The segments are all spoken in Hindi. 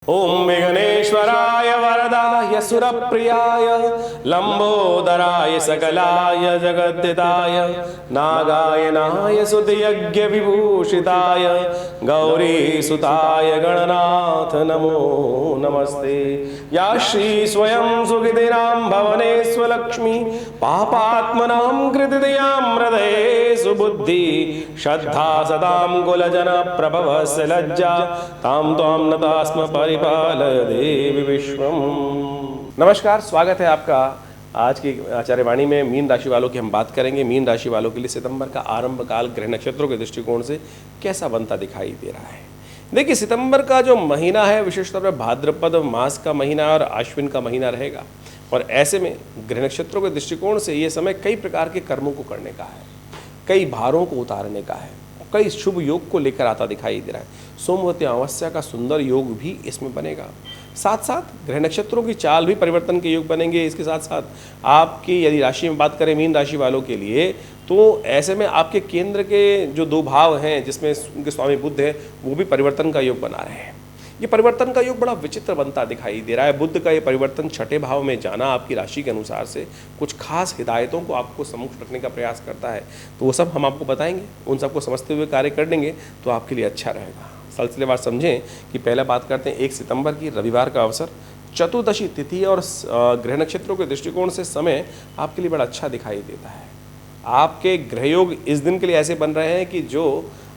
ओम विघ्नेश्वराय वरदाय सुरप्रियाय लंबोदराय सकलाय जगद्दिताय नागायनाय सुतयज्ञ विभूषिताय गौरीसुताय गणनाथ नमो नमस्ते। या श्री स्वयं सुखितिनां भवने स्वलक्ष्मी पापात्मनां कृतिदयां हृदये सुबुद्धि श्रद्धा सदां कुलजन प्रभवस्य लज्जा तां त्वां नतास्म परिपालय देवी विश्वम। नमस्कार, स्वागत है आपका। आज की आचार्य वाणी में मीन राशि वालों की हम बात करेंगे। मीन राशि वालों के लिए सितंबर का आरंभ काल ग्रह नक्षत्रों के दृष्टिकोण से कैसा बनता दिखाई दे रहा है। देखिए, सितंबर का जो महीना है विशेष तौर पर भाद्रपद मास का महीना और आश्विन का महीना रहेगा, और ऐसे में ग्रह नक्षत्रों के दृष्टिकोण से ये समय कई प्रकार के कर्मों को करने का है, कई भारों को उतारने का है, कई शुभ योग को लेकर आता दिखाई दे रहा है। सोमवती अमावस्या का सुंदर योग भी इसमें बनेगा। साथ साथ ग्रह नक्षत्रों की चाल भी परिवर्तन के योग बनेंगे। इसके साथ साथ आपकी यदि राशि में बात करें मीन राशि वालों के लिए, तो ऐसे में आपके केंद्र के जो दो भाव हैं जिसमें उनके स्वामी बुध है, वो भी परिवर्तन का योग बना रहे हैं। ये परिवर्तन का योग बड़ा विचित्र बनता दिखाई दे रहा है। बुध का ये परिवर्तन छठे भाव में जाना आपकी राशि के अनुसार से कुछ खास हिदायतों को आपको सम्मुख रखने का प्रयास करता है, तो वो सब हम आपको बताएंगे। उन सबको समझते हुए कार्य कर लेंगे तो आपके लिए अच्छा रहेगा। सिलसिलेवार समझें कि पहले बात करते हैं 1 सितंबर की, रविवार का अवसर, चतुर्दशी तिथि और ग्रह नक्षत्रों के दृष्टिकोण से समय आपके लिए बड़ा अच्छा दिखाई देता है। आपके ग्रहयोग इस दिन के लिए ऐसे बन रहे हैं कि जो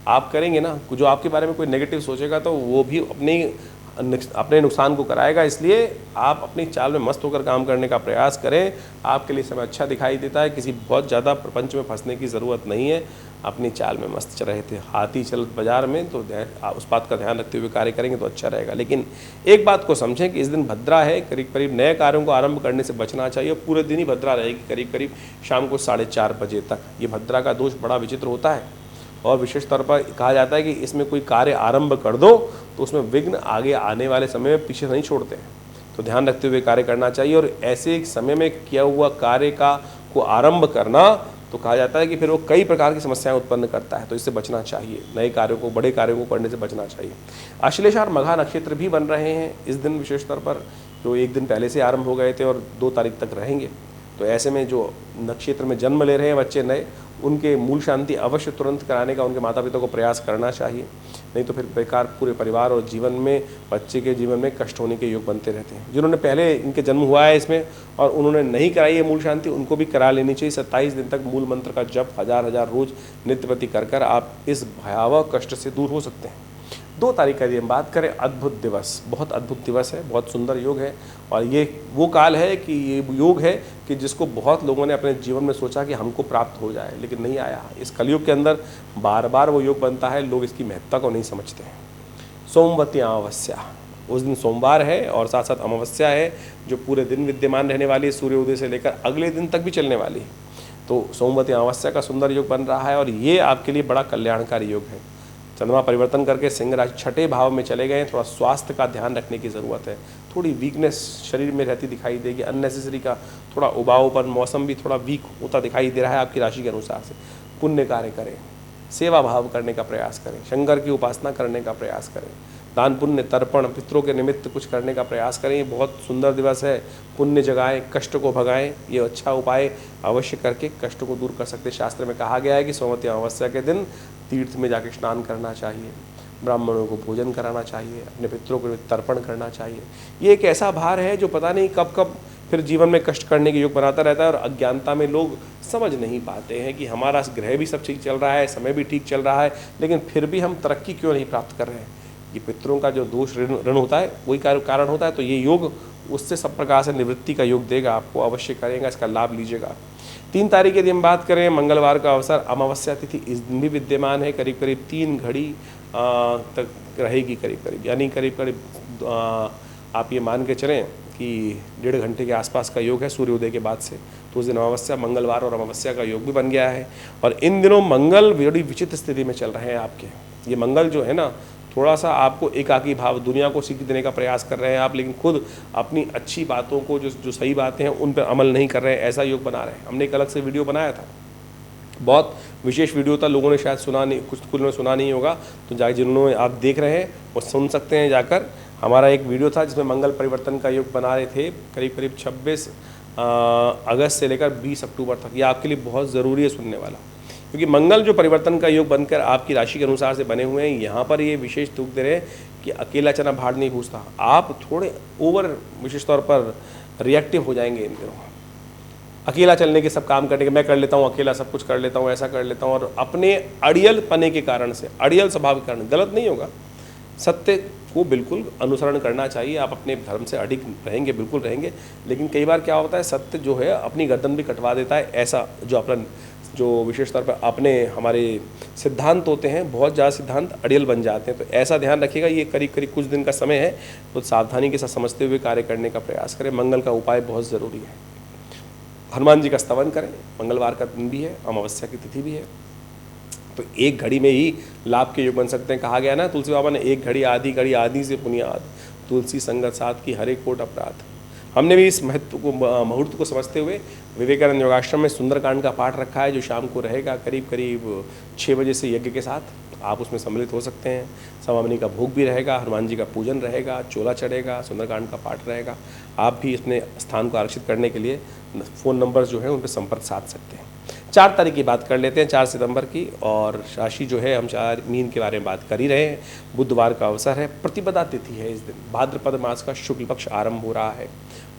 आप करेंगे ना, जो आपके बारे में कोई नेगेटिव सोचेगा तो वो भी अपने नुकसान को कराएगा। इसलिए आप अपनी चाल में मस्त होकर काम करने का प्रयास करें। आपके लिए समय अच्छा दिखाई देता है। किसी बहुत ज़्यादा प्रपंच में फंसने की ज़रूरत नहीं है। अपनी चाल में मस्त रहे थे, हाथी चल बाजार में, तो उस बात का ध्यान रखते हुए कार्य करेंगे तो अच्छा रहेगा। लेकिन एक बात को समझें कि इस दिन भद्रा है, करीब करीब नए कार्यों को आरंभ करने से बचना चाहिए। पूरे दिन ही भद्रा रहेगी, करीब करीब शाम को 4:30 बजे तक। ये भद्रा का दोष बड़ा विचित्र होता है, और विशेष तौर पर कहा जाता है कि इसमें कोई कार्य आरंभ कर दो तो उसमें विघ्न आगे आने वाले समय में पीछे नहीं छोड़ते हैं, तो ध्यान रखते हुए कार्य करना चाहिए। और ऐसे समय में किया हुआ कार्य को आरंभ करना तो कहा जाता है कि फिर वो कई प्रकार की समस्याएं उत्पन्न करता है, तो इससे बचना चाहिए। नए कार्यों को, बड़े कार्यों को करने से बचना चाहिए। आश्लेषा और मघा नक्षत्र भी बन रहे हैं इस दिन, विशेष तौर पर जो एक दिन पहले से आरंभ हो गए थे और 2 तारीख तक रहेंगे। तो ऐसे में जो नक्षत्र में जन्म ले रहे हैं बच्चे नए, उनके मूल शांति अवश्य तुरंत कराने का उनके माता पिता को प्रयास करना चाहिए। नहीं तो फिर बेकार पूरे परिवार और जीवन में, बच्चे के जीवन में कष्ट होने के योग बनते रहते हैं। जिन्होंने पहले इनके जन्म हुआ है इसमें और उन्होंने नहीं कराई है मूल शांति, उनको भी करा लेनी चाहिए। 27 दिन तक मूल मंत्र का जप 1000 रोज नित्य प्रति कर आप इस भयावह कष्ट से दूर हो सकते हैं। 2 तारीख का यदि हम बात करें, अद्भुत दिवस, बहुत अद्भुत दिवस है, बहुत सुंदर योग है। और ये वो काल है कि ये योग है कि जिसको बहुत लोगों ने अपने जीवन में सोचा कि हमको प्राप्त हो जाए, लेकिन नहीं आया। इस कलयुग के अंदर बार बार वो योग बनता है, लोग इसकी महत्ता को नहीं समझते हैं। सोमवती अमावस्या, उस दिन सोमवार है और साथ साथ अमावस्या है जो पूरे दिन विद्यमान रहने वाली है, सूर्योदय से लेकर अगले दिन तक भी चलने वाली है। तो सोमवती अमावस्या का सुंदर योग बन रहा है और ये आपके लिए बड़ा कल्याणकारी योग है। चंद्रमा परिवर्तन करके सिंह राशि छठे भाव में चले गए हैं। थोड़ा स्वास्थ्य का ध्यान रखने की ज़रूरत है। थोड़ी वीकनेस शरीर में रहती दिखाई देगी, अननेसेसरी का थोड़ा उबाऊपन, मौसम भी थोड़ा वीक होता दिखाई दे रहा है आपकी राशि के अनुसार से। पुण्य कार्य करें, सेवा भाव करने का प्रयास करें, शंकर की उपासना करने का प्रयास करें, दान पुण्य तर्पण पितरों के निमित्त कुछ करने का प्रयास करें। ये बहुत सुंदर दिवस है। पुण्य जगाएं, कष्ट को भगाएं, ये अच्छा उपाय अवश्य करके कष्ट को दूर कर सकते। शास्त्र में कहा गया है कि सोमवती अमावस्या के दिन तीर्थ में जाके स्नान करना चाहिए, ब्राह्मणों को भोजन कराना चाहिए, अपने पितरों को तर्पण करना चाहिए। ये एक ऐसा भार है जो पता नहीं कब कब फिर जीवन में कष्ट करने के योग बनाता रहता है, और अज्ञानता में लोग समझ नहीं पाते हैं कि हमारा ग्रह भी सब ठीक चल रहा है, समय भी ठीक चल रहा है, लेकिन फिर भी हम तरक्की क्यों नहीं प्राप्त कर रहे हैं। ये पितरों का जो दोष ऋण होता है वही कारण होता है। तो ये योग उससे सब प्रकार से निवृत्ति का योग देगा आपको, अवश्य करेगा, इसका लाभ लीजिएगा। 3 तारीख यदि हम बात करें, मंगलवार का अवसर, अमावस्या तिथि इस दिन भी विद्यमान है। करीब करीब 3 घड़ी तक रहेगी, करीब यानी करीब आप ये मान के चलें कि 1.5 घंटे के आसपास का योग है सूर्योदय के बाद से। तो उस दिन अमावस्या, मंगलवार और अमावस्या का योग भी बन गया है। और इन दिनों मंगल बड़ी विचित्र स्थिति में चल रहे हैं आपके। ये मंगल जो है ना, थोड़ा सा आपको एकाकी भाव, दुनिया को सीख देने का प्रयास कर रहे हैं आप, लेकिन खुद अपनी अच्छी बातों को, जो सही बातें हैं उन पर अमल नहीं कर रहे हैं, ऐसा योग बना रहे हैं। हमने एक अलग से वीडियो बनाया था, बहुत विशेष वीडियो था, लोगों ने शायद सुना नहीं, कुछ ने सुना नहीं होगा, तो जिन्होंने आप देख रहे हैं वो सुन सकते हैं जाकर। हमारा एक वीडियो था जिसमें मंगल परिवर्तन का योग बना रहे थे, करीब करीब 26 अगस्त से लेकर 20 अक्टूबर तक। ये आपके लिए बहुत ज़रूरी है सुनने वाला, क्योंकि मंगल जो परिवर्तन का योग बनकर आपकी राशि के अनुसार से बने हुए हैं, यहाँ पर ये विशेष तुक दे रहे हैं कि अकेला चना भाड़ नहीं पूछता। आप थोड़े ओवर विशेष तौर पर रिएक्टिव हो जाएंगे इन दिनों। अकेला चलने के सब काम करने के, मैं कर लेता हूँ, अकेला सब कुछ कर लेता हूँ, ऐसा कर लेता हूँ, और अपने अड़ियल पने के कारण से, अड़ियल स्वभाव के कारण, गलत नहीं होगा, सत्य को बिल्कुल अनुसरण करना चाहिए। आप अपने धर्म से अडिग रहेंगे, बिल्कुल रहेंगे, लेकिन कई बार क्या होता है, सत्य जो है अपनी गर्दन भी कटवा देता है। ऐसा जो अपना जो विशेष तौर पर अपने हमारे सिद्धांत होते हैं, बहुत ज़्यादा सिद्धांत अड़ियल बन जाते हैं। तो ऐसा ध्यान रखिएगा, ये करीब करीब कुछ दिन का समय है, तो सावधानी के साथ समझते हुए कार्य करने का प्रयास करें। मंगल का उपाय बहुत ज़रूरी है। हनुमान जी का स्तवन करें, मंगलवार का दिन भी है, अमावस्या की तिथि भी है, तो एक घड़ी में ही लाभ के योग बन सकते हैं। कहा गया ना तुलसी बाबा ने, एक घड़ी आधी घड़ी आधी से पुनियाद, तुलसी संगत साथ की हरे कोट अपराध। हमने भी इस महत्व को, मुहूर्त को समझते हुए विवेकानंद योगाश्रम में सुंदरकांड का पाठ रखा है, जो शाम को रहेगा करीब करीब 6 बजे से यज्ञ के साथ। आप उसमें सम्मिलित हो सकते हैं। सवामनी का भोग भी रहेगा, हनुमान जी का पूजन रहेगा, चोला चढ़ेगा, सुंदरकांड का पाठ रहेगा। आप भी अपने स्थान को आरक्षित करने के लिए फ़ोन नंबर जो है उन पर संपर्क साध सकते हैं। 4 तारीख की बात कर लेते हैं, 4 सितंबर की, और राशि जो है हम 4 मीन के बारे में बात कर ही रहे हैं। बुधवार का अवसर है, प्रतिपदा तिथि है इस दिन, भाद्रपद मास का शुक्ल पक्ष आरंभ हो रहा है,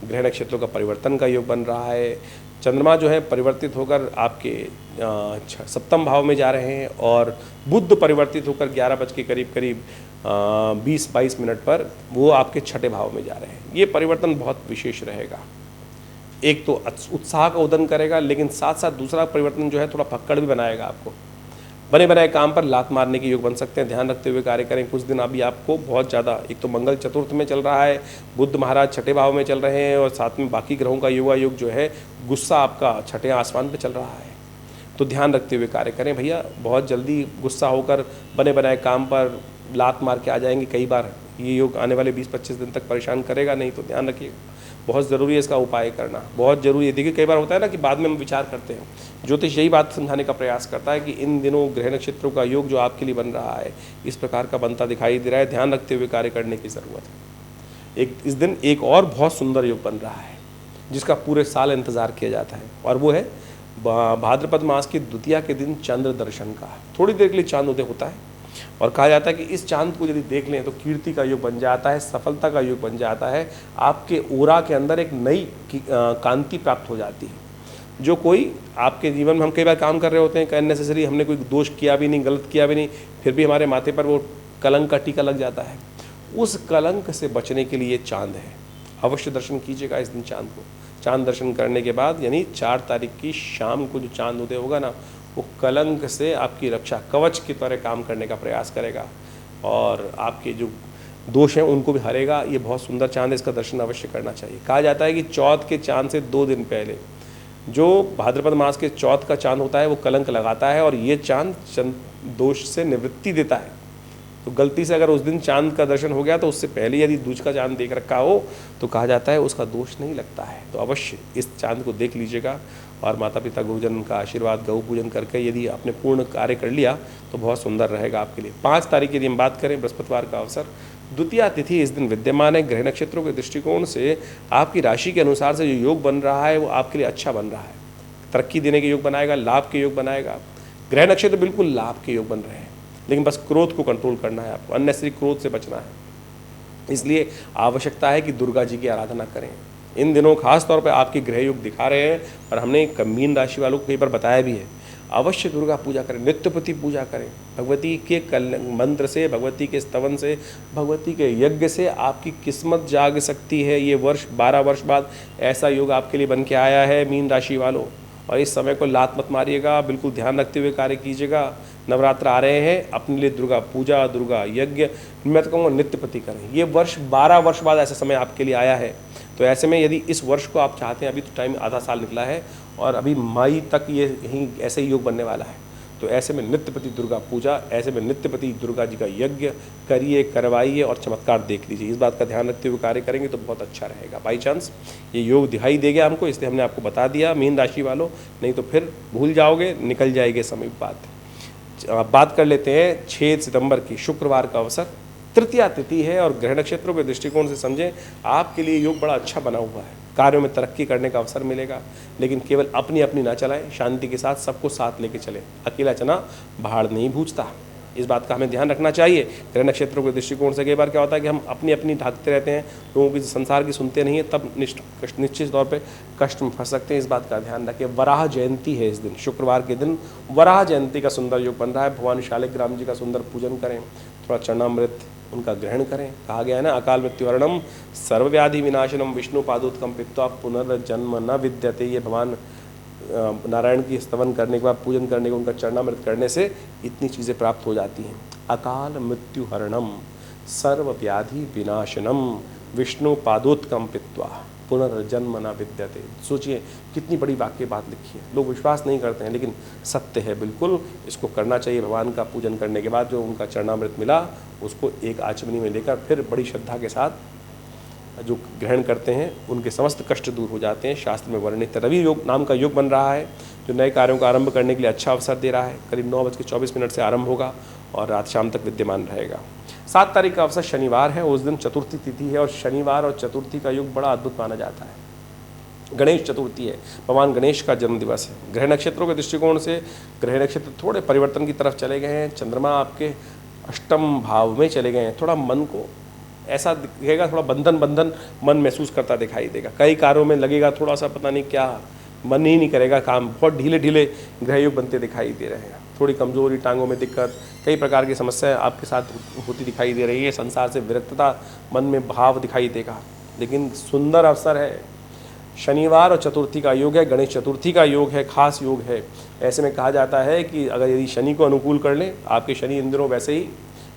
ग्रह नक्षत्रों का परिवर्तन का योग बन रहा है। चंद्रमा जो है परिवर्तित होकर आपके सप्तम भाव में जा रहे हैं, और बुध परिवर्तित होकर 11 बज के करीब करीब 20-22 मिनट पर वो आपके छठे भाव में जा रहे हैं। ये परिवर्तन बहुत विशेष रहेगा। एक तो उत्साह का उदन करेगा, लेकिन साथ साथ दूसरा परिवर्तन जो है थोड़ा फक्कड़ भी बनाएगा आपको। बने बनाए काम पर लात मारने के योग बन सकते हैं, ध्यान रखते हुए कार्य करें। कुछ दिन अभी आपको बहुत ज़्यादा, एक तो मंगल चतुर्थ में चल रहा है, बुध महाराज छठे भाव में चल रहे हैं, और साथ में बाकी ग्रहों का युवा योग जो है, गुस्सा आपका छठे आसमान पे चल रहा है। तो ध्यान रखते हुए कार्य करें भैया, बहुत जल्दी गुस्सा होकर बने बनाए काम पर लात मार के आ जाएंगे। कई बार ये योग आने वाले 20-25 दिन तक परेशान करेगा, नहीं तो ध्यान रखिएगा, बहुत ज़रूरी है इसका उपाय करना, बहुत ज़रूरी है। देखिए कई बार होता है ना कि बाद में हम विचार करते हैं, ज्योतिष यही बात समझाने का प्रयास करता है कि इन दिनों ग्रह नक्षत्रों का योग जो आपके लिए बन रहा है, इस प्रकार का बनता दिखाई दे रहा है, ध्यान रखते हुए कार्य करने की ज़रूरत है। इस दिन एक और बहुत सुंदर योग बन रहा है, जिसका पूरे साल इंतज़ार किया जाता है, और वो है भाद्रपद मास की द्वितीया के दिन चंद्र दर्शन का। थोड़ी देर के लिए चांद उदय होता है, और कहा जाता है कि इस चांद को यदि देख लें तो कीर्ति का योग बन जाता है, सफलता का योग बन जाता है, आपके ओरा के अंदर एक नई कांति प्राप्त हो जाती है। जो कोई आपके जीवन में, हम कई बार काम कर रहे होते हैं अननेसेसरी, हमने कोई दोष किया भी नहीं, गलत किया भी नहीं, फिर भी हमारे माथे पर वो कलंक का टीका लग जाता है। उस कलंक से बचने के लिए चांद है, अवश्य दर्शन कीजिएगा इस दिन चांद को। चांद दर्शन करने के बाद, यानी 4 तारीख की शाम को जो चांद उदय होगा ना, वो कलंक से आपकी रक्षा कवच की तरह काम करने का प्रयास करेगा, और आपके जो दोष हैं उनको भी हरेगा। ये बहुत सुंदर चांद है, इसका दर्शन अवश्य करना चाहिए। कहा जाता है कि चौथ के चांद से 2 दिन पहले जो भाद्रपद मास के चौथ का चांद होता है, वो कलंक लगाता है, और ये चांद दोष से निवृत्ति देता है। तो गलती से अगर उस दिन चांद का दर्शन हो गया, तो उससे पहले यदि दूज का चांद देख रखा हो, तो कहा जाता है उसका दोष नहीं लगता है। तो अवश्य इस चांद को देख लीजिएगा, और माता पिता गुरुजन का आशीर्वाद, गौ पूजन करके यदि आपने पूर्ण कार्य कर लिया तो बहुत सुंदर रहेगा आपके लिए। 5 तारीख यदि हम बात करें, बृहस्पतिवार का अवसर, द्वितीया तिथि इस दिन विद्यमान है। ग्रह नक्षत्रों के दृष्टिकोण से आपकी राशि के अनुसार से जो योग बन रहा है, वो आपके लिए अच्छा बन रहा है, तरक्की देने के योग बनाएगा, लाभ के योग बनाएगा। ग्रह नक्षत्र बिल्कुल लाभ के योग बन रहे हैं, लेकिन बस क्रोध को कंट्रोल करना है आपको, अननेसेसरी क्रोध से बचना है। इसलिए आवश्यकता है कि दुर्गा जी की आराधना करें। इन दिनों खास तौर पर आपके ग्रह योग दिखा रहे हैं, और हमने मीन राशि वालों को कई बार बताया भी है, अवश्य दुर्गा पूजा करें, नित्यपति पूजा करें। भगवती के मंत्र से, भगवती के स्तवन से, भगवती के यज्ञ से आपकी किस्मत जाग सकती है। ये वर्ष 12 वर्ष बाद ऐसा योग आपके लिए बन के आया है मीन राशि वालों, और इस समय को लात मत मारिएगा, बिल्कुल ध्यान रखते हुए कार्य कीजिएगा। नवरात्र आ रहे हैं, अपने लिए दुर्गा पूजा, दुर्गा यज्ञ, मैं तो कहूँगा नित्यपति करें। ये वर्ष 12 वर्ष बाद ऐसा समय आपके लिए आया है, तो ऐसे में यदि इस वर्ष को आप चाहते हैं, अभी तो टाइम आधा साल निकला है, और अभी मई तक ये यहीं ऐसे ही योग बनने वाला है, तो ऐसे में नित्यपति दुर्गा पूजा, ऐसे में नित्यपति दुर्गा जी का यज्ञ करिए, करवाइए, और चमत्कार देख लीजिए। इस बात का ध्यान रखते हुए कार्य करेंगे तो बहुत अच्छा रहेगा। बाई चांस ये योग दिखाई देगा हमको, इसलिए हमने आपको बता दिया मीन राशि वालों, नहीं तो फिर भूल जाओगे, निकल जाएगी समय बात। बात कर लेते हैं 6 सितंबर की, शुक्रवार का अवसर, तृतीया तिथि है और ग्रह नक्षत्रों के दृष्टिकोण से समझें आपके लिए योग बड़ा अच्छा बना हुआ है। कार्यों में तरक्की करने का अवसर मिलेगा, लेकिन केवल अपनी अपनी ना चलाएं, शांति के साथ सबको साथ लेके चलें। अकेला चना भाड़ नहीं भूजता, इस बात का हमें ध्यान रखना चाहिए। ग्रह नक्षत्रों के दृष्टिकोण से कई बार क्या होता है कि हम अपनी अपनी ढाकते रहते हैं, लोगों की संसार की सुनते नहीं है, तब निश्चित तौर पे कष्ट में फंस सकते हैं। इस बात का ध्यान रखें। वराह जयंती है इस दिन, शुक्रवार के दिन वराह जयंती का सुंदर योग बन रहा है। भगवान शालिग्राम जी का सुंदर पूजन करें, थोड़ा चरणामृत उनका ग्रहण करें। कहा गया है ना, अकाल मृत्युहरणम सर्वव्याधि विनाशनम विष्णु पादोत्कम पित्वा पुनर्जन्म न विद्यते। ये भगवान नारायण की स्तवन करने के बाद, पूजन करने के, उनका चरणामृत करने से इतनी चीज़ें प्राप्त हो जाती हैं। अकाल मृत्युहरणम सर्वव्याधि विनाशनम विष्णु पादोत्कम पित्वा पुनर्जन्म न विद्यते। सोचिए कितनी बड़ी वाक्य बात लिखी है। लोग विश्वास नहीं करते हैं, लेकिन सत्य है बिल्कुल। इसको करना चाहिए। भगवान का पूजन करने के बाद जो उनका चरणामृत मिला उसको एक आचमनी में लेकर फिर बड़ी श्रद्धा के साथ जो ग्रहण करते हैं उनके समस्त कष्ट दूर हो जाते हैं। शास्त्र में वर्णित रवि योग नाम का योग बन रहा है, जो नए कार्यों का आरंभ करने के लिए अच्छा अवसर दे रहा है। करीब 9:24 से आरंभ होगा और रात शाम तक विद्यमान रहेगा। 7 तारीख का अवसर शनिवार है, उस दिन चतुर्थी तिथि है और शनिवार और चतुर्थी का योग बड़ा अद्भुत माना जाता है। गणेश चतुर्थी है, भगवान गणेश का जन्म दिवस है। ग्रह नक्षत्रों के दृष्टिकोण से ग्रह नक्षत्र थोड़े परिवर्तन की तरफ चले गए हैं। चंद्रमा आपके अष्टम भाव में चले गए हैं। थोड़ा मन को ऐसा दिखेगा, थोड़ा बंधन मन महसूस करता दिखाई देगा। कई कार्यों में लगेगा थोड़ा सा पता नहीं क्या, मन ही नहीं करेगा काम, बहुत ढीले ग्रह योग बनते दिखाई दे रहे हैं। थोड़ी कमजोरी, टांगों में दिक्कत, कई प्रकार की समस्याएं आपके साथ होती दिखाई दे रही है। संसार से विरक्तता मन में भाव दिखाई देगा, लेकिन सुंदर अवसर है। शनिवार और चतुर्थी का योग है, गणेश चतुर्थी का योग है, खास योग है। ऐसे में कहा जाता है कि अगर यदि शनि को अनुकूल कर लें, आपके शनि इन दिनों वैसे ही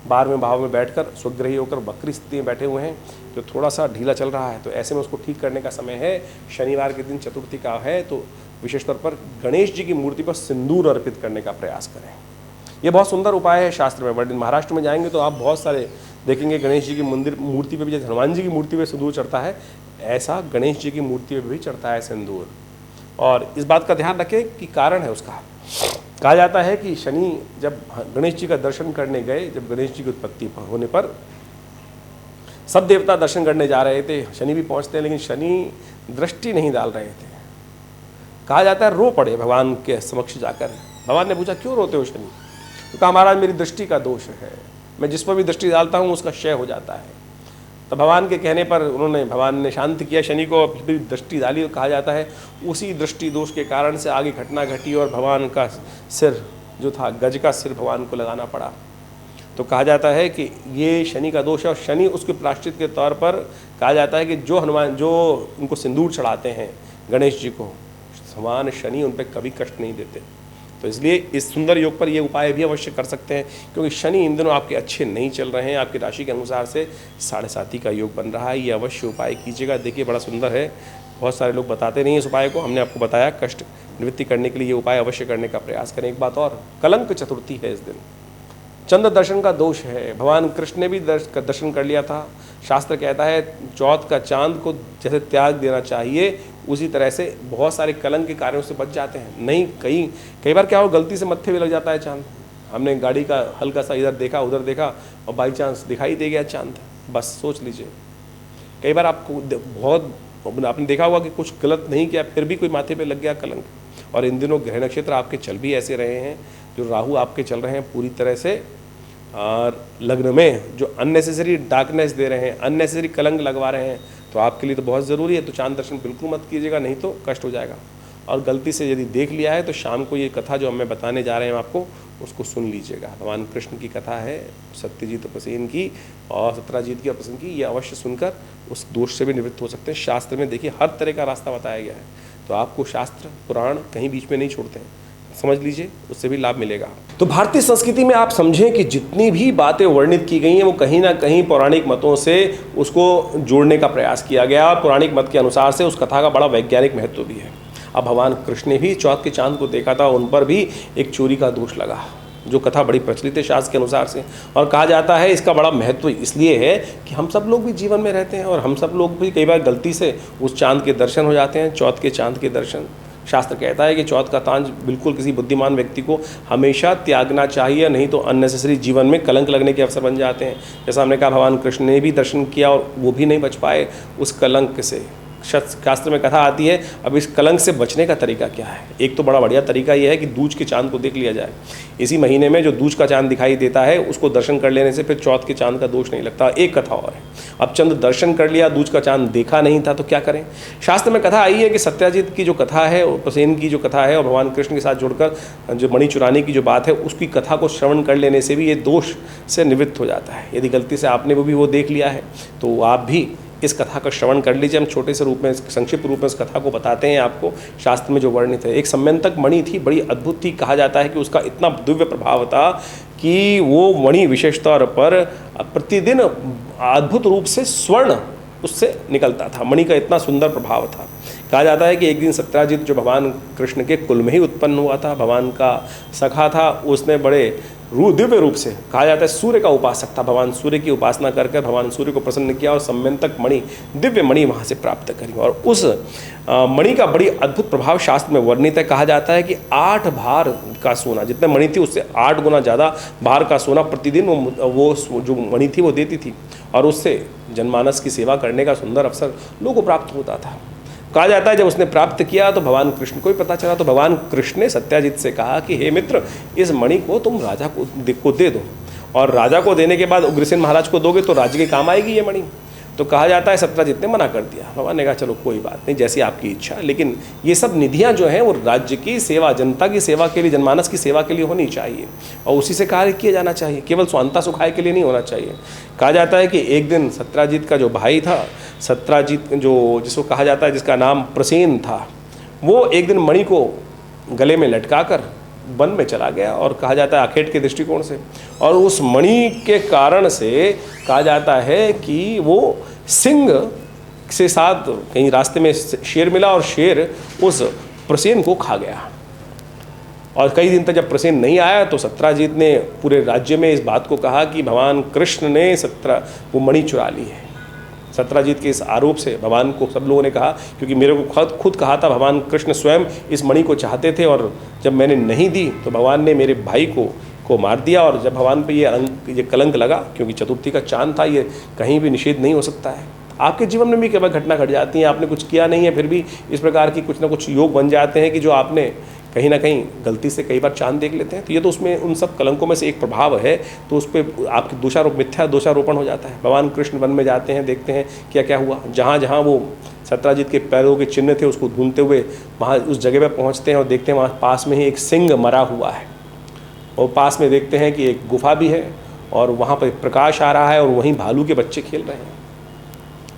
12वें भाव में बैठकर स्वग्रही होकर वक्री स्थिति में बैठे हुए हैं, जो थोड़ा सा ढीला चल रहा है, तो ऐसे में उसको ठीक करने का समय है। शनिवार के दिन चतुर्थी का है, तो विशेष तौर पर गणेश जी की मूर्ति पर सिंदूर अर्पित करने का प्रयास करें। ये बहुत सुंदर उपाय है, शास्त्र में वर्णित। महाराष्ट्र में जाएंगे तो आप बहुत सारे देखेंगे गणेश जी की मूर्ति पर भी, जैसे हनुमान जी की मूर्ति पर सिंदूर चढ़ता है, ऐसा गणेश जी की मूर्ति पर भी चढ़ता है सिंदूर। और इस बात का ध्यान रखें कि कारण है उसका। कहा जाता है कि शनि जब गणेश जी का दर्शन करने गए, जब गणेश जी की उत्पत्ति होने पर सब देवता दर्शन करने जा रहे थे, शनि भी पहुंचते हैं, लेकिन शनि दृष्टि नहीं डाल रहे थे। कहा जाता है रो पड़े भगवान के समक्ष जाकर। भगवान ने पूछा क्यों रोते हो शनि? तो कहा महाराज मेरी दृष्टि का दोष है, मैं जिस पर भी दृष्टि डालता हूँ उसका क्षय हो जाता है। तो भगवान के कहने पर भगवान ने शांत किया शनि को, फिर दृष्टि डाली। और कहा जाता है उसी दृष्टि दोष के कारण से आगे घटना घटी और भगवान का सिर जो था, गज का सिर भगवान को लगाना पड़ा। तो कहा जाता है कि ये शनि का दोष है, और शनि उसके प्रायश्चित के तौर पर कहा जाता है कि जो उनको सिंदूर चढ़ाते हैं गणेश जी को, भगवान शनि उन पर कभी कष्ट नहीं देते। तो इसलिए इस सुंदर योग पर ये उपाय भी अवश्य कर सकते हैं, क्योंकि शनि इन दिनों आपके अच्छे नहीं चल रहे हैं। आपकी राशि के अनुसार से 7.5 का योग बन रहा है। ये अवश्य उपाय कीजिएगा। देखिए बड़ा सुंदर है, बहुत सारे लोग बताते नहीं इस उपाय को, हमने आपको बताया। कष्ट निवृत्ति करने के लिए ये उपाय अवश्य करने का प्रयास करें। एक बात और, कलंक चतुर्थी है इस दिन, चंद्र दर्शन का दोष है। भगवान कृष्ण ने भी दर्शन कर लिया था। शास्त्र कहता है चौथ का चांद को जैसे त्याग देना चाहिए, उसी तरह से बहुत सारे कलंक के कार्यों से बच जाते हैं। नहीं, कई बार क्या हो, गलती से मत्थे भी लग जाता है चांद। हमने गाड़ी का हल्का सा इधर देखा उधर देखा और बाई चांस दिखाई दे गया चांद, बस सोच लीजिए। कई बार आपको बहुत आपने देखा होगा कि कुछ गलत नहीं किया, फिर भी कोई माथे पे लग गया कलंक। और इन दिनों ग्रह नक्षत्र आपके चल भी ऐसे रहे हैं, जो राहु आपके चल रहे हैं पूरी तरह से और लग्न में जो अननेसेसरी डार्कनेस दे रहे हैं, अननेसेसरी कलंक लगवा रहे हैं, तो आपके लिए तो बहुत ज़रूरी है। तो चांद दर्शन बिल्कुल मत कीजिएगा, नहीं तो कष्ट हो जाएगा। और गलती से यदि देख लिया है तो शाम को ये कथा जो हमें बताने जा रहे हैं आपको, उसको सुन लीजिएगा। भगवान कृष्ण की कथा है, सत्यजीत और प्रसेन की और सत्राजीत की और प्रसेन की। ये अवश्य सुनकर उस दोष से भी निवृत्त हो सकते हैं। शास्त्र में देखिए हर तरह का रास्ता बताया गया है, तो आपको शास्त्र पुराण कहीं बीच में नहीं छोड़ते हैं, समझ लीजिए, उससे भी लाभ मिलेगा। तो भारतीय संस्कृति में आप समझें कि जितनी भी बातें वर्णित की गई हैं वो कहीं ना कहीं पौराणिक मतों से उसको जोड़ने का प्रयास किया गया। पौराणिक मत के अनुसार से उस कथा का बड़ा वैज्ञानिक महत्व भी है। अब भगवान कृष्ण ने भी चौथ के चांद को देखा था, उन पर भी एक चोरी का दोष लगा, जो कथा बड़ी प्रचलित है शास्त्र के अनुसार से। और कहा जाता है इसका बड़ा महत्व इसलिए है कि हम सब लोग भी जीवन में रहते हैं और हम सब लोग भी कई बार गलती से उस चांद के दर्शन हो जाते हैं, चौथ के चांद के दर्शन। शास्त्र कहता है कि चौथ का तांज बिल्कुल किसी बुद्धिमान व्यक्ति को हमेशा त्यागना चाहिए, नहीं तो अननेसेसरी जीवन में कलंक लगने के अवसर बन जाते हैं। जैसा हमने कहा, भगवान कृष्ण ने भी दर्शन किया और वो भी नहीं बच पाए उस कलंक से। शास्त्र में कथा आती है, अब इस कलंक से बचने का तरीका क्या है। एक तो बड़ा बढ़िया तरीका यह है कि दूज के चांद को देख लिया जाए। इसी महीने में जो दूज का चांद दिखाई देता है उसको दर्शन कर लेने से फिर चौथ के चांद का दोष नहीं लगता। एक कथा और है, अब चंद दर्शन कर लिया, दूज का चांद देखा नहीं था तो क्या करें। शास्त्र में कथा आई है कि सत्याजित की जो कथा है और प्रसेन की जो कथा है और भगवान कृष्ण के साथ जुड़कर जो मणि चुराने की जो बात है उसकी कथा को श्रवण कर लेने से भी ये दोष से निवृत्त हो जाता है। यदि गलती से आपने भी वो देख लिया है तो आप भी इस कथा का श्रवण कर लीजिए। हम छोटे से रूप में, संक्षिप्त रूप में इस कथा को बताते हैं आपको। शास्त्र में जो वर्णित है, एक सम्यंतक मणि थी, बड़ी अद्भुत थी। कहा जाता है कि उसका इतना दिव्य प्रभाव था कि वो मणि विशेष तौर पर प्रतिदिन अद्भुत रूप से स्वर्ण उससे निकलता था। मणि का इतना सुंदर प्रभाव था। कहा जाता है कि एक दिन सत्याजित जो भगवान कृष्ण के कुल में ही उत्पन्न हुआ था, भगवान का सखा था, उसने बड़े दिव्य रूप से, कहा जाता है सूर्य का उपासक था, भगवान सूर्य की उपासना करके भगवान सूर्य को प्रसन्न किया और सम्यंतक मणि, दिव्य मणि वहाँ से प्राप्त करी। और उस मणि का बड़ी अद्भुत प्रभाव शास्त्र में वर्णित है। कहा जाता है कि 8 भार का सोना, जितने मणि थी उससे 8 गुना ज़्यादा भार का सोना प्रतिदिन वो जो मणि थी वो देती थी और उससे जनमानस की सेवा करने का सुंदर अवसर लोगों को प्राप्त होता था। कहा जाता है जब उसने प्राप्त किया तो भगवान कृष्ण को ही पता चला, तो भगवान कृष्ण ने सत्याजित से कहा कि हे मित्र, इस मणि को तुम राजा को दे दो, और राजा को देने के बाद उग्रसेन महाराज को दोगे तो राज्य के काम आएगी ये मणि। तो कहा जाता है सत्याजित ने मना कर दिया। भगवान ने कहा चलो कोई बात नहीं, जैसी आपकी इच्छा, लेकिन ये सब निधियाँ जो हैं वो राज्य की सेवा, जनता की सेवा के लिए, जनमानस की सेवा के लिए होनी चाहिए और उसी से कार्य किया जाना चाहिए, केवल स्वांता सुखाय के लिए नहीं होना चाहिए। कहा जाता है कि एक दिन सत्याजित का जो भाई था, सत्याजित जो जिसको कहा जाता है, जिसका नाम प्रसेन था, वो एक दिन मणि को गले में लटका कर वन में चला गया, और कहा जाता है आखेट के दृष्टिकोण से, और उस मणि के कारण से कहा जाता है कि वो सिंह से साथ कहीं रास्ते में शेर मिला और शेर उस प्रसेन को खा गया। और कई दिन तक जब प्रसेन नहीं आया तो सत्याजित ने पूरे राज्य में इस बात को कहा कि भगवान कृष्ण ने वो मणि चुरा ली है। सत्याजित के इस आरोप से भगवान को सब लोगों ने कहा, क्योंकि मेरे को खुद कहा था भगवान कृष्ण स्वयं इस मणि को चाहते थे, और जब मैंने नहीं दी तो भगवान ने मेरे भाई को मार दिया। और जब भगवान पे ये कलंक लगा, क्योंकि चतुर्थी का चांद था, ये कहीं भी निषेध नहीं हो सकता है। आपके जीवन में भी कई बार घटना घट जाती है, आपने कुछ किया नहीं है, फिर भी इस प्रकार की कुछ ना कुछ योग बन जाते हैं कि जो आपने कहीं ना कहीं गलती से कई बार चांद देख लेते हैं। तो ये तो उसमें उन सब कलंकों में से एक प्रभाव है, तो उस पर आपकी मिथ्या दोषारोपण हो जाता है। भगवान कृष्ण वन में जाते हैं, देखते हैं क्या क्या हुआ। जहाँ जहाँ वो सत्याजित के पैरों के चिन्ह थे उसको ढूंढते हुए वहाँ उस जगह पर पहुँचते हैं और देखते हैं वहाँ पास में ही एक सिंह मरा हुआ है, और पास में देखते हैं कि एक गुफा भी है और वहाँ पर प्रकाश आ रहा है और वहीं भालू के बच्चे खेल रहे हैं।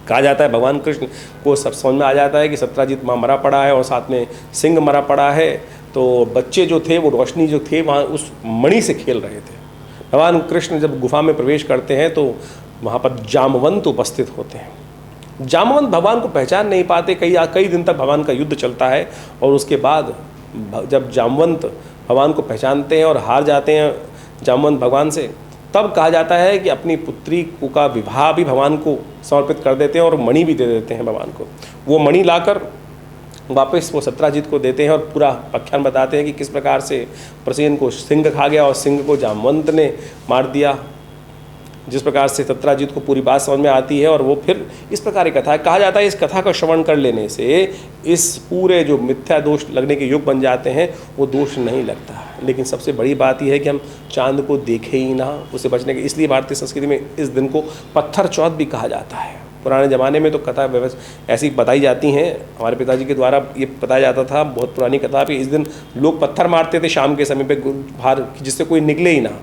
कहा जाता है भगवान कृष्ण को सब समझ में आ जाता है कि सत्याजित वहाँ मरा पड़ा है और साथ में सिंह मरा पड़ा है, तो बच्चे जो थे वो रोशनी जो थे वहाँ उस मणि से खेल रहे थे। भगवान कृष्ण जब गुफा में प्रवेश करते हैं तो वहाँ पर जामवंत उपस्थित होते हैं। जामवंत भगवान को पहचान नहीं पाते, कई दिन तक भगवान का युद्ध चलता है, और उसके बाद जब जामवंत भगवान को पहचानते हैं और हार जाते हैं जामवंत भगवान से, तब कहा जाता है कि अपनी पुत्री का विवाह भी भगवान को समर्पित कर देते हैं और मणि भी दे देते हैं भगवान को। वो मणि लाकर वापस वो सत्याजित को देते हैं और पूरा आख्यान बताते हैं कि किस प्रकार से प्रसेन को सिंह खा गया और सिंह को जामवंत ने मार दिया। जिस प्रकार से सत्याजित को पूरी बात समझ में आती है और वो फिर इस प्रकार की कथा है। कहा जाता है इस कथा का श्रवण कर लेने से इस पूरे जो मिथ्या दोष लगने के योग बन जाते हैं वो दोष नहीं लगता। लेकिन सबसे बड़ी बात यह है कि हम चांद को देखें ही ना, उससे बचने के, इसलिए भारतीय संस्कृति में इस दिन को पत्थर चौथ भी कहा जाता है। पुराने ज़माने में तो कथा व्यवस्था ऐसी बताई जाती हैं, हमारे पिताजी के द्वारा ये बताया जाता था, बहुत पुरानी कथा भी, इस दिन लोग पत्थर मारते थे शाम के समय पे बाहर, जिससे कोई निकले ही ना।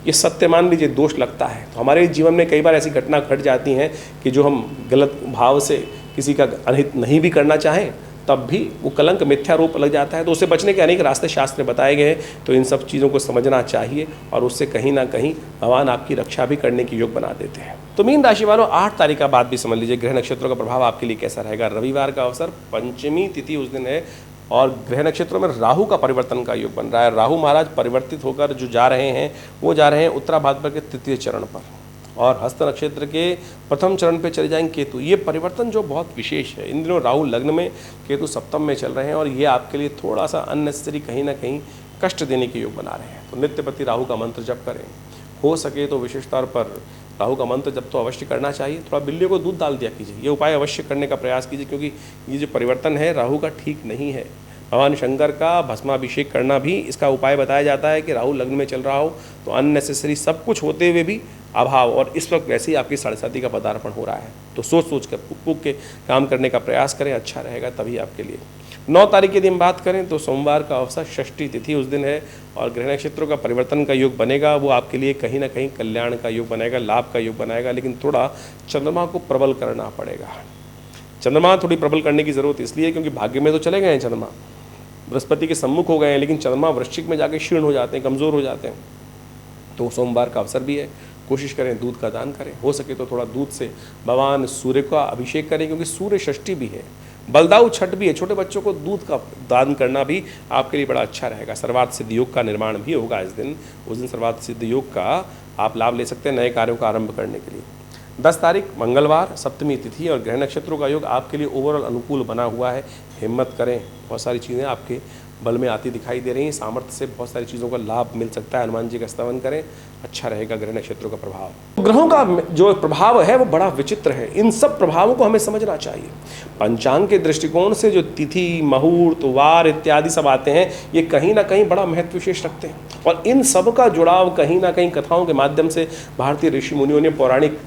ये सत्य मान लीजिए दोष लगता है। तो हमारे जीवन में कई बार ऐसी घटना घट जाती हैं कि जो हम गलत भाव से किसी का अनहित नहीं भी करना चाहें तब भी वो कलंक मिथ्यारोप लग जाता है। तो उससे बचने के अनेक रास्ते शास्त्र में बताए गए हैं। तो इन सब चीज़ों को समझना चाहिए और उससे कहीं ना कहीं भगवान आपकी रक्षा भी करने की योग बना देते हैं। तो मीन राशि वालों 8 तारीख का बाद भी समझ लीजिए ग्रह नक्षत्रों का प्रभाव आपके लिए कैसा रहेगा। रविवार का अवसर, पंचमी तिथि उस दिन है और ग्रह नक्षत्रों में राहु का परिवर्तन का योग बन रहा है। राहु महाराज परिवर्तित होकर जो जा रहे हैं वो जा रहे हैं उत्तरा भाद्र के तृतीय चरण पर और हस्त नक्षत्र के प्रथम चरण पे चले जाएंगे केतु। ये परिवर्तन जो बहुत विशेष है, इन दिनों राहु लग्न में, केतु सप्तम में चल रहे हैं और ये आपके लिए थोड़ा सा अननेसेसरी कहीं ना कहीं कष्ट देने के योग बना रहे हैं। तो नित्य प्रति राहु का मंत्र जप करें, हो सके तो विशेष तौर पर राहु का मंत्र जब तो अवश्य करना चाहिए। थोड़ा बिल्लियों को दूध डाल दिया कीजिए, ये उपाय अवश्य करने का प्रयास कीजिए, क्योंकि ये जो परिवर्तन है राहु का ठीक नहीं है। भगवान शंकर का भस्माभिषेक करना भी इसका उपाय बताया जाता है कि राहु लग्न में चल रहा हो तो अननेसेसरी सब कुछ होते हुए भी अभाव, और इस वक्त वैसे ही आपकी 7:30 का पदार्पण हो रहा है, तो सोच सोच कर पुक के काम करने का प्रयास करें, अच्छा रहेगा तभी आपके लिए। 9 तारीख के दिन बात करें तो सोमवार का अवसर, षष्ठी तिथि उस दिन है और ग्रह नक्षत्रों का परिवर्तन का योग बनेगा, वो आपके लिए कहीं ना कहीं कल्याण का योग बनाएगा, लाभ का योग बनाएगा। लेकिन थोड़ा चंद्रमा को प्रबल करना पड़ेगा। चंद्रमा थोड़ी प्रबल करने की जरूरत इसलिए क्योंकि भाग्य में तो चले गए हैं चंद्रमा, बृहस्पति के सम्मुख हो गए हैं, लेकिन चंद्रमा वृश्चिक में जाके क्षीण हो जाते हैं, कमज़ोर हो जाते हैं। तो सोमवार का अवसर भी है, कोशिश करें दूध का दान करें, हो सके तो थोड़ा दूध से भगवान सूर्य का अभिषेक करें, क्योंकि सूर्य षष्ठी भी है, बलदाऊ छठ भी है। छोटे बच्चों को दूध का दान करना भी आपके लिए बड़ा अच्छा रहेगा। सर्वार्थ सिद्ध योग का निर्माण भी होगा इस दिन, उस दिन सर्वार्थ सिद्ध योग का आप लाभ ले सकते हैं नए कार्यों का आरंभ करने के लिए। 10 तारीख मंगलवार, सप्तमी तिथि और ग्रह नक्षत्रों का योग आपके लिए ओवरऑल अनुकूल बना हुआ है। हिम्मत करें, बहुत सारी चीज़ें आपके बल में आती दिखाई दे रही हैं, सामर्थ्य से बहुत सारी चीज़ों का लाभ मिल सकता है। हनुमान जी का स्तवन करें, अच्छा रहेगा ग्रह नक्षत्रों का प्रभाव। ग्रहों का जो प्रभाव है वो बड़ा विचित्र है, इन सब प्रभावों को हमें समझना चाहिए। पंचांग के दृष्टिकोण से जो तिथि, मुहूर्त, वार इत्यादि सब आते हैं, ये कहीं ना कहीं बड़ा महत्व विशेष रखते हैं और इन सब का जुड़ाव कहीं ना कहीं कथाओं के माध्यम से भारतीय ऋषि मुनियों ने पौराणिक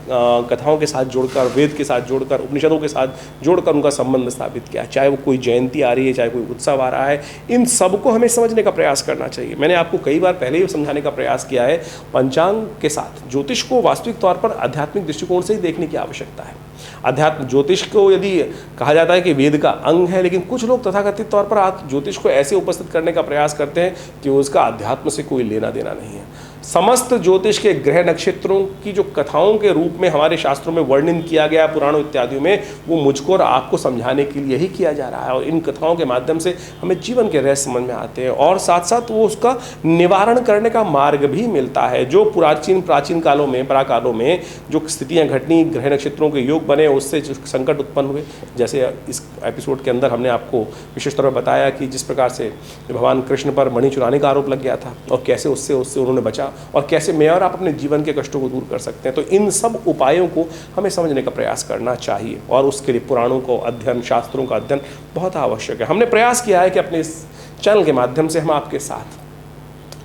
कथाओं के साथ जोड़कर, वेद के साथ जोड़कर, उपनिषदों के साथ जोड़कर उनका संबंध स्थापित किया। चाहे वो कोई जयंती आ रही है, चाहे कोई उत्सव आ रहा है, इन सबको हमें समझने का प्रयास करना चाहिए। मैंने आपको कई बार पहले ही समझाने का प्रयास किया है, पंचांग के साथ ज्योतिष को वास्तविक तौर पर आध्यात्मिक दृष्टिकोण से ही देखने की आवश्यकता है। अध्यात्म ज्योतिष को यदि कहा जाता है कि वेद का अंग है, लेकिन कुछ लोग तथाकथित तौर पर ज्योतिष को ऐसे उपस्थित करने का प्रयास करते हैं कि उसका अध्यात्म से कोई लेना देना नहीं है। समस्त ज्योतिष के ग्रह नक्षत्रों की जो कथाओं के रूप में हमारे शास्त्रों में वर्णन किया गया पुराणों इत्यादियों में, वो मुझको और आपको समझाने के लिए ही किया जा रहा है और इन कथाओं के माध्यम से हमें जीवन के रहस्य समझ में आते हैं और साथ साथ वो उसका निवारण करने का मार्ग भी मिलता है। जो प्राचीन कालों में, पराकालों में जो स्थितियाँ घटनी, ग्रह नक्षत्रों के योग बने, उससे जो संकट उत्पन्न हुए, जैसे इस एपिसोड के अंदर हमने आपको विशेष तौर पर बताया कि जिस प्रकार से भगवान कृष्ण पर मणि चुराने का आरोप लग गया था और कैसे उससे उन्होंने बचा और कैसे मैं और आप अपने जीवन के कष्टों को दूर कर सकते हैं। तो इन सब उपायों को हमें समझने का प्रयास करना चाहिए और उसके लिए पुराणों को अध्ययन, शास्त्रों का अध्ययन बहुत आवश्यक है। हमने प्रयास किया है कि अपने इस चैनल के माध्यम से हम आपके साथ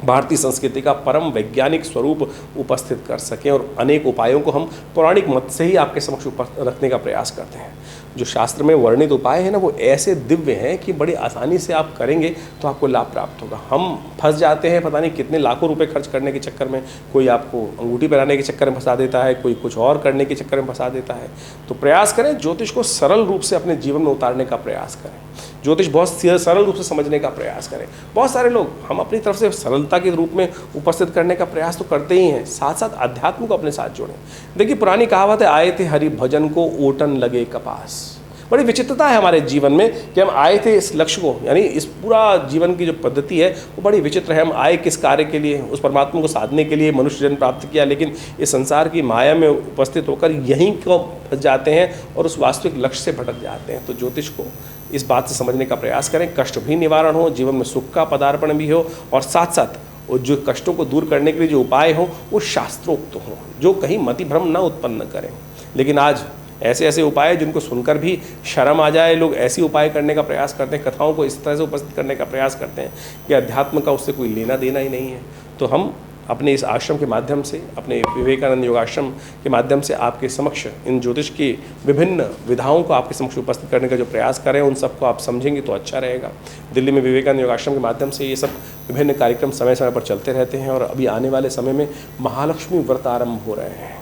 भारतीय संस्कृति का परम वैज्ञानिक स्वरूप उपस्थित कर सकें और अनेक उपायों को हम पौराणिक मत से ही आपके समक्ष रखने का प्रयास करते हैं। जो शास्त्र में वर्णित उपाय है ना, वो ऐसे दिव्य हैं कि बड़ी आसानी से आप करेंगे तो आपको लाभ प्राप्त होगा। हम फंस जाते हैं पता नहीं कितने लाखों रुपए खर्च करने के चक्कर में, कोई आपको अंगूठी पहनाने के चक्कर में फंसा देता है, कोई कुछ और करने के चक्कर में फंसा देता है। तो प्रयास करें ज्योतिष को सरल रूप से अपने जीवन में उतारने का प्रयास करें, ज्योतिष बहुत सरल रूप से समझने का प्रयास करें। बहुत सारे लोग हम अपनी तरफ से सरलता के रूप में उपस्थित करने का प्रयास तो करते ही हैं, साथ साथ अध्यात्म को अपने साथ जोड़ें। देखिए पुरानी कहावत है, आए थे हरि भजन को ओटन लगे कपास। बड़ी विचित्रता है हमारे जीवन में कि हम आए थे इस लक्ष्य को, यानी इस पूरा जीवन की जो पद्धति है वो बड़ी विचित्र है। हम आए किस कार्य के लिए? उस परमात्मा को साधने के लिए मनुष्य जन्म प्राप्त किया, लेकिन इस संसार की माया में उपस्थित होकर यहीं को फंस जाते हैं और उस वास्तविक लक्ष्य से भटक जाते हैं। तो ज्योतिष को इस बात से समझने का प्रयास करें, कष्ट भी निवारण हो, जीवन में सुख का पदार्पण भी हो और साथ साथ और जो कष्टों को दूर करने के लिए जो उपाय हो वो शास्त्रोक्त हों, जो कहीं मति भ्रम न उत्पन्न करें। लेकिन आज ऐसे ऐसे उपाय जिनको सुनकर भी शर्म आ जाए, लोग ऐसी उपाय करने का प्रयास करते हैं, कथाओं को इस तरह से उपस्थित करने का प्रयास करते हैं कि अध्यात्म का उससे कोई लेना देना ही नहीं है। तो हम अपने इस आश्रम के माध्यम से, अपने विवेकानंद योगाश्रम के माध्यम से आपके समक्ष इन ज्योतिष की विभिन्न विधाओं को आपके समक्ष उपस्थित करने का जो प्रयास करें, उन सबको आप समझेंगे तो अच्छा रहेगा। दिल्ली में विवेकानंद योगाश्रम के माध्यम से ये सब विभिन्न कार्यक्रम समय समय पर चलते रहते हैं और अभी आने वाले समय में महालक्ष्मी व्रत आरंभ हो रहे हैं।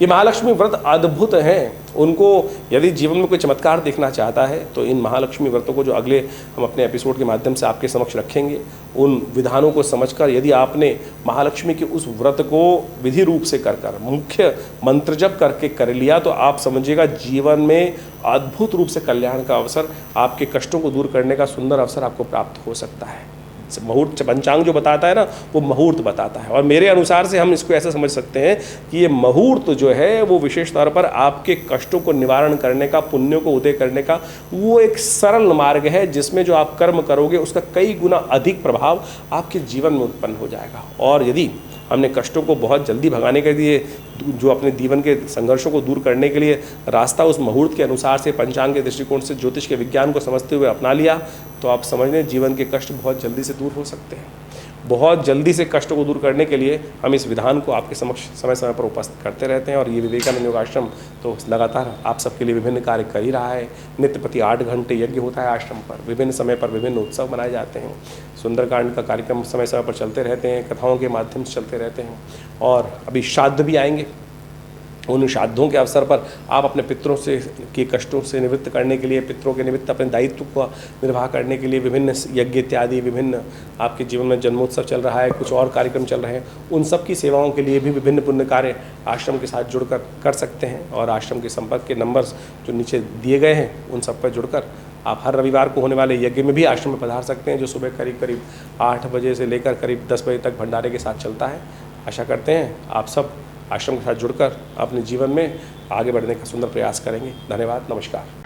ये महालक्ष्मी व्रत अद्भुत हैं, उनको यदि जीवन में कोई चमत्कार देखना चाहता है तो इन महालक्ष्मी व्रतों को जो अगले हम अपने एपिसोड के माध्यम से आपके समक्ष रखेंगे, उन विधानों को समझकर यदि आपने महालक्ष्मी के उस व्रत को विधि रूप से कर मुख्य मंत्र जप करके कर लिया तो आप समझिएगा जीवन में अद्भुत रूप से कल्याण का अवसर, आपके कष्टों को दूर करने का सुंदर अवसर आपको प्राप्त हो सकता है। मुहूर्त पंचांग जो बताता है ना, वो मुहूर्त बताता है। और मेरे अनुसार से हम इसको ऐसा समझ सकते हैं कि ये मुहूर्त जो है वो विशेष तौर पर आपके कष्टों को निवारण करने का, पुण्यों को उदय करने का वो एक सरल मार्ग है, जिसमें जो आप कर्म करोगे उसका कई गुना अधिक प्रभाव आपके जीवन में उत्पन्न हो जाएगा। और यदि हमने कष्टों को बहुत जल्दी भगाने के लिए, जो अपने जीवन के संघर्षों को दूर करने के लिए रास्ता उस मुहूर्त के अनुसार से, पंचांग के दृष्टिकोण से, ज्योतिष के विज्ञान को समझते हुए अपना लिया, तो आप समझ लें जीवन के कष्ट बहुत जल्दी से दूर हो सकते हैं। बहुत जल्दी से कष्टों को दूर करने के लिए हम इस विधान को आपके समक्ष समय समय पर उपस्थित करते रहते हैं। और ये विवेकानंद योगाश्रम तो लगातार आप सबके लिए विभिन्न कार्य कर ही रहा है। नित्य प्रति 8 घंटे यज्ञ होता है आश्रम पर, विभिन्न समय पर विभिन्न उत्सव मनाए जाते हैं, सुंदरकांड का कार्यक्रम समय समय पर चलते रहते हैं, कथाओं के माध्यम से चलते रहते हैं। और अभी श्राद्ध भी आएंगे, उन श्राद्धों के अवसर पर आप अपने पितरों से के कष्टों से निवृत्त करने के लिए, पितरों के निमित्त अपने दायित्व को निर्वाह करने के लिए विभिन्न यज्ञ इत्यादि, विभिन्न आपके जीवन में जन्मोत्सव चल रहा है, कुछ और कार्यक्रम चल रहे हैं, उन सब की सेवाओं के लिए भी विभिन्न पुण्य कार्य आश्रम के साथ जुड़कर कर सकते हैं। और आश्रम के संपर्क के नंबर्स जो नीचे दिए गए हैं उन सब पर जुड़कर आप हर रविवार को होने वाले यज्ञ में भी आश्रम में पधार सकते हैं, जो सुबह करीब 8 बजे से लेकर करीब 10 बजे तक भंडारे के साथ चलता है। आशा करते हैं आप सब आश्रम के साथ जुड़कर अपने जीवन में आगे बढ़ने का सुंदर प्रयास करेंगे। धन्यवाद, नमस्कार।